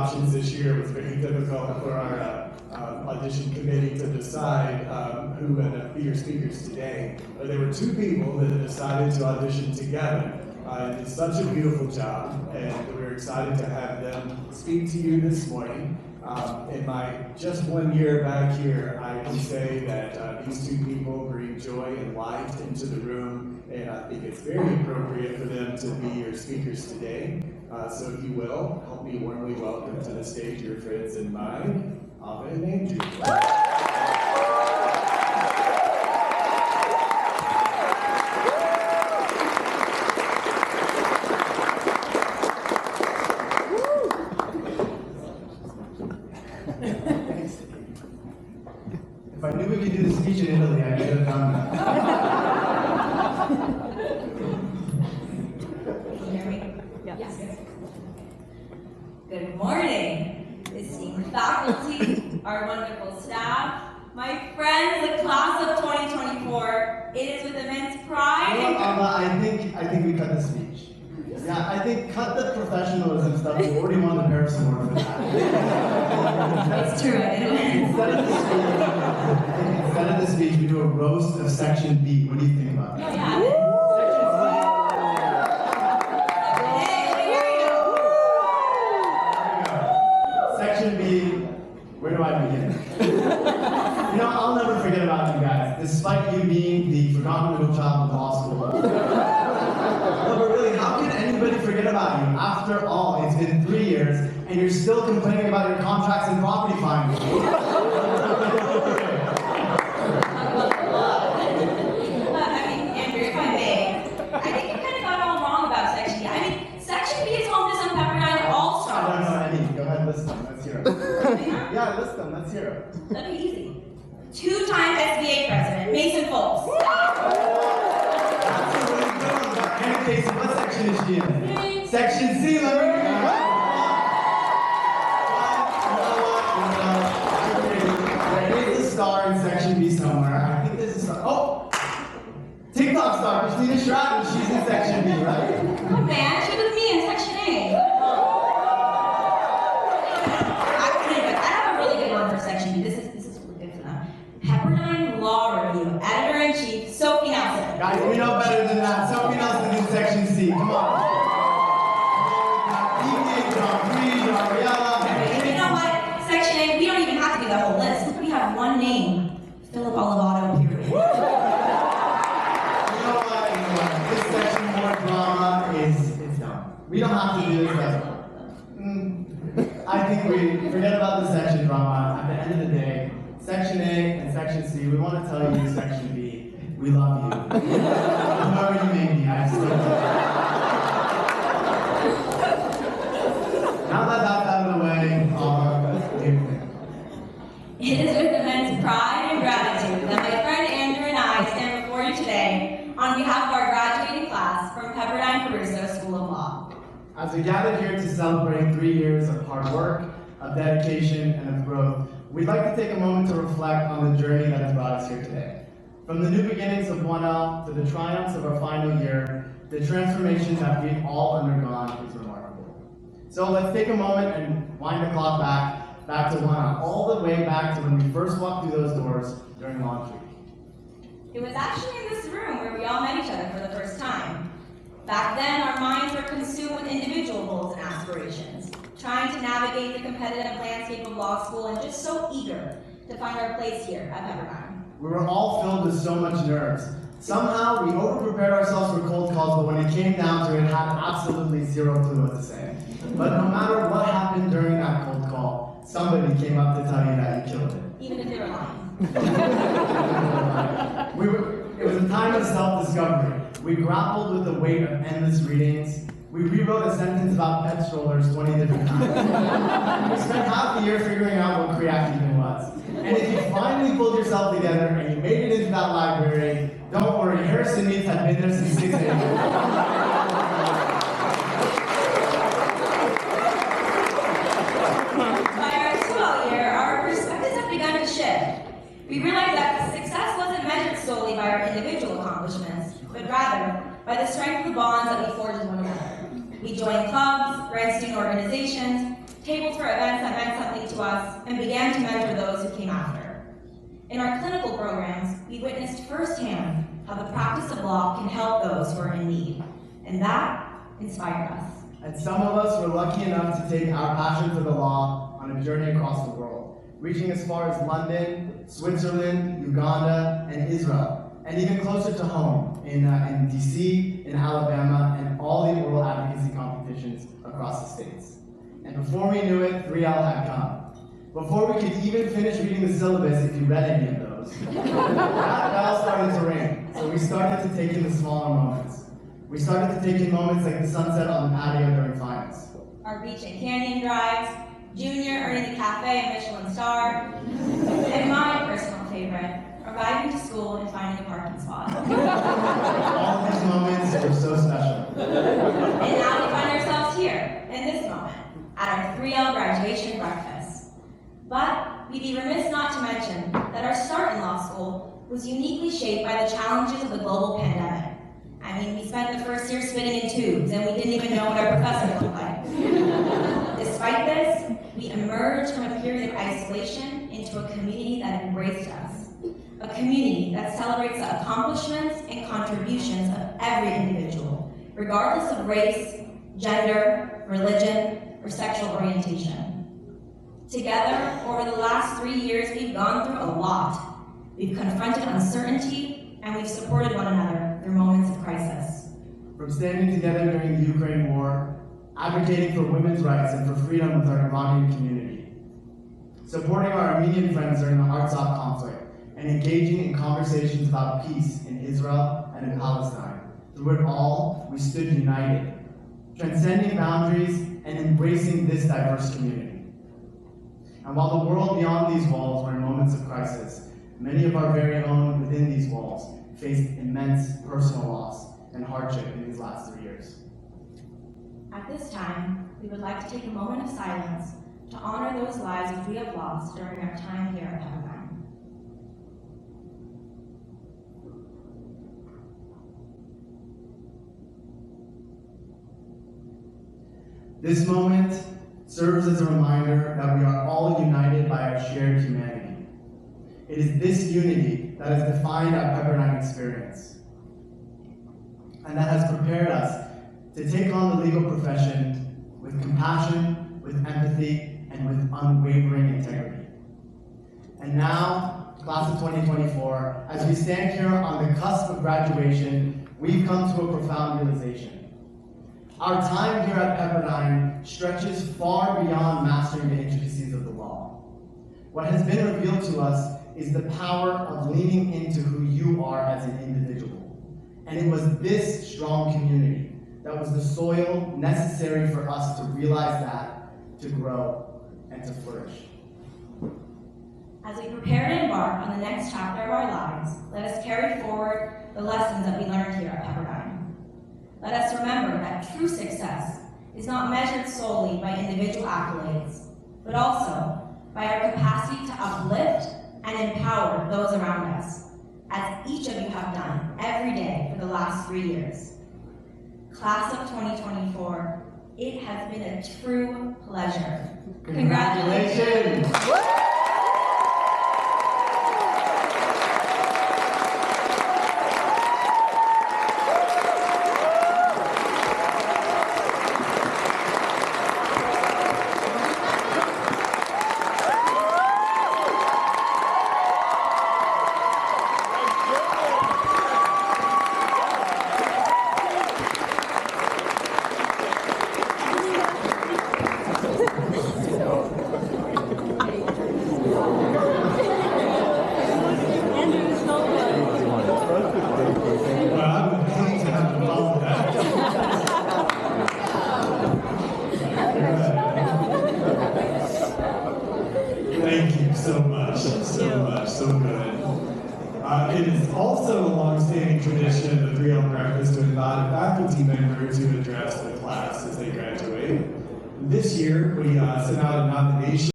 options this year. It was very difficult for our audition committee to decide who would be your speakers today. But there were two people that had decided to audition together. They did such a beautiful job, and we're excited to have them speak to you this morning. In my just 1 year back here, I can say that these two people bring joy and light into the room, and I think it's very appropriate for them to be your speakers today. So if you will, help me warmly welcome to the stage your friends and mine, Ava and Andrew. If I knew we could do the speech in Italy, I could have done that. Can you hear me? Yes. Good morning, esteemed faculty, our wonderful staff, my friends, the class of 2024. It is with immense pride. You know what, Alma, I think we cut the speech. Yeah, I think cut the professionalism stuff. We already won the Paris Award for that. It's true, I didn't. Instead of the speech, we do a roast of Section B. What do you think about that? Yeah. Section B, where do I begin? You know, I'll never forget about you guys, despite you being the forgotten little child of law school. No, but really, how can anybody forget about you? After all, it's been 3 years, and you're still complaining about your contracts and property fines. I mean, Andrew, if I may, I think you kind of got it all wrong about Section B. I mean, Section B is home to some Pepperdine All-Stars. No, Eddie, go ahead, list them, let's hear them. Yeah, list them, let's hear them. That'd be easy. Two-time SBA president, Mason Folks. That's a really good one. Anna Casey, what section is she in? Section C, let me hear you. There is a star in Section B somewhere. I think there's a star. Oh! TikTok star, Christina Stratton, she's in Section B, right? Oh man, she was with me in Section A. I have a really good one for Section B. This is really good for them. Pepperdine Law Review, Editor-in-Chief, Sophie Nelson. Guys, we know better than that. Sophie Nelson in Section C, come on. You know what? Section A, we don't even have to do the whole list. We have one name, Philip Olivato, period. You know what? This section more drama is done. We don't have to do this. I think we forget about the section drama. At the end of the day, Section A and Section C, we want to tell you, Section B, we love you. Whoever you may be, I still love you. Now that that's out of the way, It is with immense pride and gratitude that my friend Andrew and I stand before you today on behalf of our graduating class from Pepperdine Caruso School of Law. As we gather here to celebrate 3 years of hard work, of dedication, and of growth, we'd like to take a moment to reflect on the journey that has brought us here today. From the new beginnings of 1L to the triumphs of our final year, the transformation that we've all undergone is remarkable. So let's take a moment and wind the clock back to 1L, all the way back to when we first walked through those doors during launch week. It was actually in this room where we all met each other for the first time. Back then, our minds were consumed with individual goals and aspirations, trying to navigate the competitive landscape of law school and just so eager to find our place here at Pepperdine. We were all filled with so much nerves. Somehow, we over-prepared ourselves for cold calls, but when it came down to it, had absolutely zero clue what to say. But no matter what happened during that cold call, somebody came up to tell you that you killed it. Even if they were lying. It was a time of self-discovery. We grappled with the weight of endless readings. We rewrote a sentence about pet strollers 20 different times. We spent half the year figuring out what CREAC even was. And if you finally pulled yourself together and you made it into that library, don't worry, Harrison Meats had been there since 6 a.m. By our 2L year, our perspectives have begun to shift. We realized that success wasn't measured solely by our individual accomplishments, but rather by the strength of the bonds that we forged with one another. We joined clubs, ran student organizations, tabled for events that meant something to us, and began to mentor those who came after. In our clinical programs, we witnessed firsthand how the practice of law can help those who are in need, and that inspired us. And some of us were lucky enough to take our passion for the law on a journey across the world, reaching as far as London, Switzerland, Uganda, and Israel, and even closer to home in DC, in Alabama, and all the oral advocacy competitions across the states. And before we knew it, 3L had come. Before we could even finish reading the syllabus, if you read any of those, that bell started to ring. So we started to take in the smaller moments. We started to take in moments like the sunset on the patio during finals. Our beach and canyon drives, Junior earning the cafe and Michelin star, and my personal favorite, arriving to school and finding a parking spot. All of these moments were so special. And now we find ourselves here, in this moment, at our 3L graduation breakfast. But we'd be remiss not to mention that our start in law school was uniquely shaped by the challenges of the global pandemic. I mean, we spent the first year spitting in tubes, and we didn't even know what our professor looked like. Despite this, we emerged from a period of isolation into a community that embraced us. A community that celebrates the accomplishments and contributions of every individual, regardless of race, gender, religion, or sexual orientation. Together, over the last 3 years, we've gone through a lot. We've confronted uncertainty, and we've supported one another through moments of crisis. From standing together during the Ukraine war, advocating for women's rights and for freedom with our Iranian community, supporting our Armenian friends during the Artsakh conflict, and engaging in conversations about peace in Israel and in Palestine. Through it all, we stood united, transcending boundaries and embracing this diverse community. And while the world beyond these walls were in moments of crisis, many of our very own within these walls faced immense personal loss and hardship in these last 3 years. At this time, we would like to take a moment of silence to honor those lives which we have lost during our time here at Pepperdine. This moment serves as a reminder that we are all united by our shared humanity. It is this unity that has defined our Pepperdine experience, and that has prepared us to take on the legal profession with compassion, with empathy, and with unwavering integrity. And now, class of 2024, as we stand here on the cusp of graduation, we've come to a profound realization. Our time here at Pepperdine stretches far beyond mastering the intricacies of the law. What has been revealed to us is the power of leaning into who you are as an individual. And it was this strong community that was the soil necessary for us to realize that, to grow, and to flourish. As we prepare to embark on the next chapter of our lives, let us carry forward the lessons that we learned here at Pepperdine. Let us remember that true success is not measured solely by individual accolades, but also by our capacity to uplift and empower those around us, as each of you have done every day for the last 3 years. Class of 2024, it has been a true pleasure. Congratulations! Thank you so much, so good. It is also a long-standing tradition of the 3L breakfast to invite a faculty member to address the class as they graduate. This year, we sent out a nomination